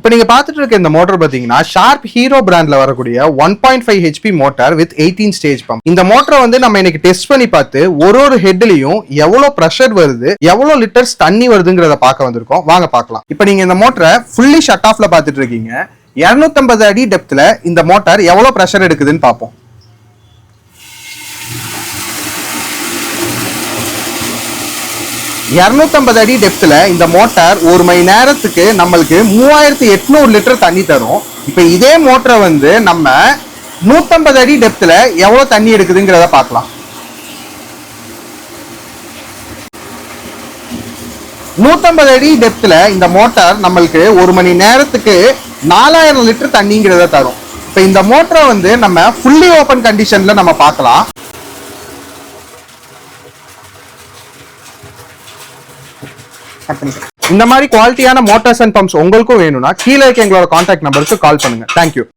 இப்போ நீங்க பார்த்துட்டு இருக்க இந்த மோட்டர் பாத்தீங்கன்னா ஷார்ப் ஹீரோ பிராண்ட்ல வரக்கூடிய 1.5 HP motor with 18 stage pump. இந்த மோட்டரை வந்து நம்ம இன்னைக்கு டெஸ்ட் பண்ணி பார்த்து ஒரு ஹெட்லயும் எவ்வளவு பிரஷர் வருது, எவ்வளவு லிட்டர்ஸ் தண்ணி வருதுங்கிறத பார்க்க வந்திருக்கோம். வாங்க பார்க்கலாம். இப்போ நீங்க இந்த மோட்டரை ஃபுல்லி ஷட் ஆஃப்ல பார்த்துட்டு இருக்கீங்க. 250 அடி டெப்த்ல இந்த மோட்டார் எவ்வளவு பிரஷர் எடுக்குதுன்னு பார்ப்போம். அடி டெப்த்ல இந்த மோட்டார் ஒரு மணி நேரத்துக்கு நம்மளுக்கு 3800 லிட்டர் தண்ணி தரும். இப்ப இதே மோட்டரை வந்து நம்ம 150 அடி டெப்த்ல எவ்வளவு தண்ணி எடுக்குதுங்கிறத பார்க்கலாம். 150 அடி டெப்த்ல இந்த மோட்டார் நம்மளுக்கு ஒரு மணி நேரத்துக்கு 4000 லிட்டர் தண்ணிங்கிறத தரும். இப்ப இந்த மோட்டரை வந்து நம்ம ஃபுல்லி ஓபன் கண்டிஷன்ல நம்ம பார்க்கலாம். இந்த மாதிரி குவாலிட்டியான மோட்டார்ஸ் அண்ட் பம்ப்ஸ் உங்களுக்கும் வேணும்னா கீழே இருக்க எங்களோட கான்டாக்ட் நம்பருக்கு கால் பண்ணுங்க. தேங்க்யூ.